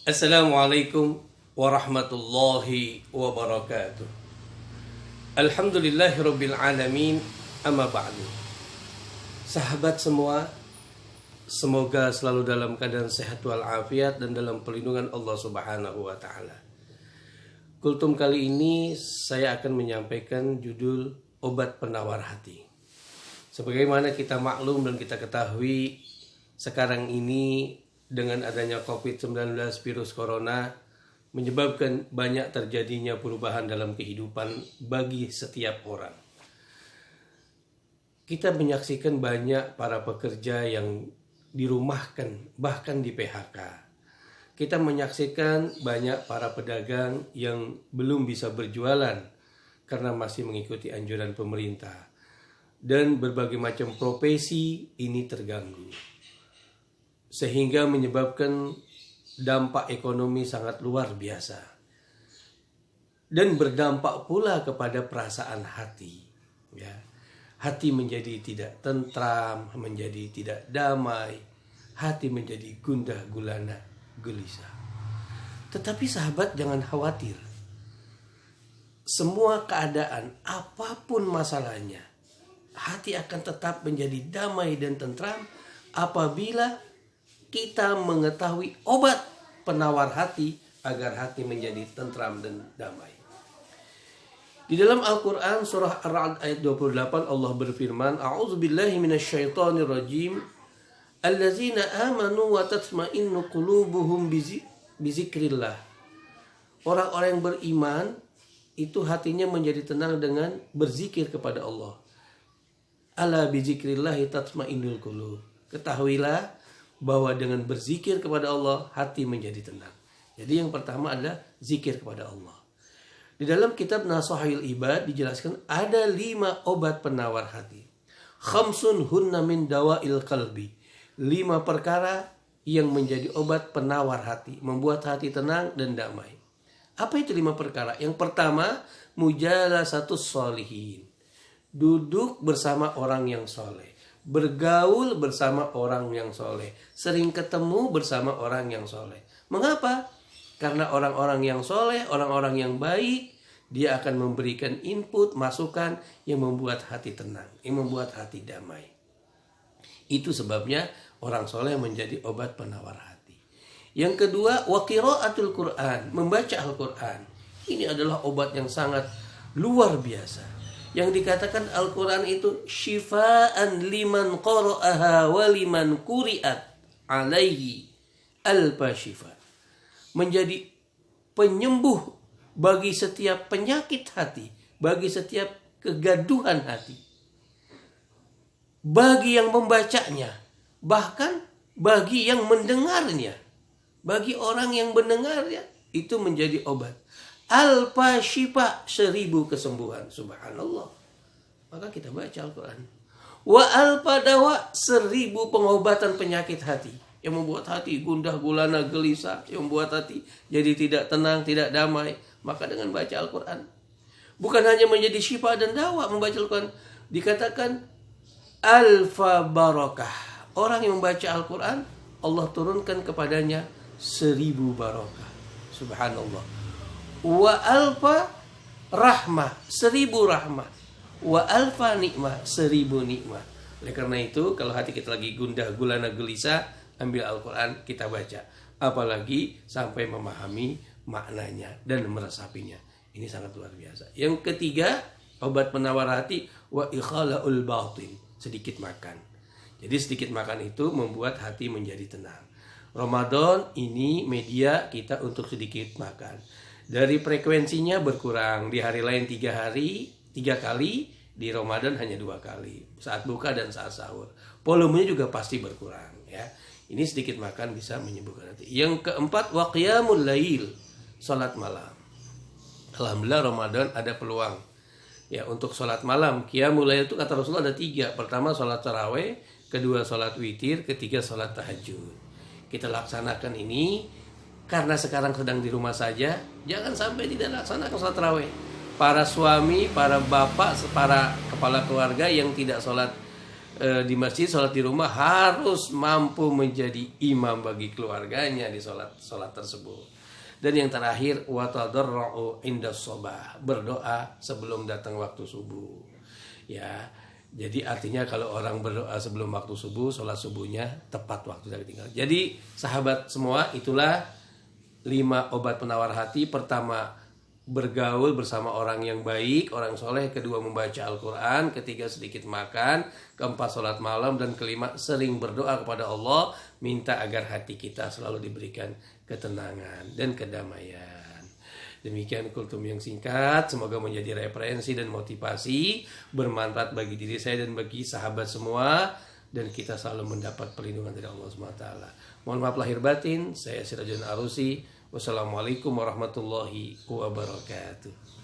Assalamualaikum warahmatullahi wabarakatuh. Alhamdulillahirabbil alamin. Amma ba'du. Sahabat semua, semoga selalu dalam keadaan sehat walafiat dan dalam perlindungan Allah Subhanahu wa taala. Kultum kali ini saya akan menyampaikan judul obat penawar hati. Sebagaimana kita maklum dan kita ketahui, sekarang ini dengan adanya COVID-19 virus corona menyebabkan banyak terjadinya perubahan dalam kehidupan bagi setiap orang. Kita menyaksikan banyak para pekerja yang dirumahkan, bahkan di PHK. Kita menyaksikan banyak para pedagang yang belum bisa berjualan karena masih mengikuti anjuran pemerintah. Dan berbagai macam profesi ini terganggu. Sehingga menyebabkan dampak ekonomi sangat luar biasa. Dan berdampak pula kepada perasaan hati. Ya. Hati menjadi tidak tentram, menjadi tidak damai. Hati menjadi gundah gulana, gelisah. Tetapi sahabat jangan khawatir. Semua keadaan, apapun masalahnya, hati akan tetap menjadi damai dan tentram apabila kita mengetahui obat penawar hati agar hati menjadi tentram dan damai. Di dalam Al-Quran surah Ar-Ra'd ayat 28 Allah berfirman, A'udzubillahi minasyaitonirrajim, allazina amanu wa tatma'innu qulubuhum bizikrillah. Orang-orang yang beriman itu hatinya menjadi tenang dengan berzikir kepada Allah. Ala bizikrillahi tatma'innul qulub. Ketahuilah bahwa dengan berzikir kepada Allah hati menjadi tenang. Jadi yang pertama adalah zikir kepada Allah. Di dalam kitab Nasahil Ibad dijelaskan ada 5 obat penawar hati. Khamsun hunna min dawa'il qalbi. 5 perkara yang menjadi obat penawar hati, membuat hati tenang dan damai. Apa itu 5 perkara? Yang pertama, mujalasatus sholihin. Duduk bersama orang yang soleh. Bergaul bersama orang yang soleh. Sering ketemu bersama orang yang soleh. Mengapa? Karena orang-orang yang soleh, orang-orang yang baik, dia akan memberikan input, masukan yang membuat hati tenang, yang membuat hati damai. Itu sebabnya orang soleh menjadi obat penawar hati. Yang kedua, wa qiraatul Qur'an, membaca Al-Quran. Ini adalah obat yang sangat luar biasa. Yang dikatakan Al-Quran itu syifaan liman qara'aha wa liman quri'at alaihi alfa syifa. Menjadi penyembuh bagi setiap penyakit hati, bagi setiap kegaduhan hati. Bagi yang membacanya, bahkan bagi yang mendengarnya. Bagi orang yang mendengarnya, itu menjadi obat. Alfa syifa, 1000 kesembuhan. Subhanallah. Maka kita baca Al-Quran. Wa alfa dawa, 1000 pengobatan penyakit hati. Yang membuat hati gundah gulana gelisah. Yang membuat hati jadi tidak tenang, tidak damai. Maka dengan baca Al-Quran. Bukan hanya menjadi syifa dan dawa membaca Al-Quran. Dikatakan alfa barakah. Orang yang membaca Al-Quran, Allah turunkan kepadanya 1000 barakah. Subhanallah. Wa alfa rahmah, 1000 rahmah. Wa alfa nikmah, 1000 nikmah. Oleh karena itu, kalau hati kita lagi gundah gulana gelisah, ambil Al-Quran, kita baca. Apalagi sampai memahami maknanya dan meresapinya. Ini sangat luar biasa. Yang ketiga, obat penawar hati, wa ikhala'ul batin, sedikit makan. Jadi sedikit makan itu membuat hati menjadi tenang. Ramadan ini media kita untuk sedikit makan. Dari frekuensinya berkurang. Di hari lain 3 kali. Di Ramadan hanya 2 kali. Saat buka dan saat sahur. Volumenya juga pasti berkurang. Ya. Ini sedikit makan bisa menyembuhkan hati. Yang keempat, wa qiyamul lail. Salat malam. Alhamdulillah Ramadan ada peluang. Ya, untuk salat malam. Qiyamul lail itu kata Rasulullah ada 3. Pertama salat tarawih. Kedua salat witir. Ketiga salat tahajud. Kita laksanakan ini. Karena sekarang sedang di rumah saja, jangan sampai tidak laksanakan sholat tarawih. Para suami, para bapak, para kepala keluarga yang tidak sholat di masjid, sholat di rumah harus mampu menjadi imam bagi keluarganya di sholat tersebut. Dan yang terakhir, wa tadarra'u inda shabah, berdoa sebelum datang waktu subuh. Ya, jadi artinya kalau orang berdoa sebelum waktu subuh, sholat subuhnya tepat waktu dari tinggal. Jadi sahabat semua, itulah 5 obat penawar hati. Pertama, bergaul bersama orang yang baik, orang soleh. Kedua, membaca Al-Quran. Ketiga, sedikit makan. Keempat, sholat malam. Dan kelima, sering berdoa kepada Allah, minta agar hati kita selalu diberikan ketenangan dan kedamaian. Demikian kultum yang singkat, semoga menjadi referensi dan motivasi, bermanfaat bagi diri saya dan bagi sahabat semua, dan kita selalu mendapat perlindungan dari Allah SWT. Mohon maaf lahir batin, saya Sirajuddin Arusi. Wassalamualaikum warahmatullahi wabarakatuh.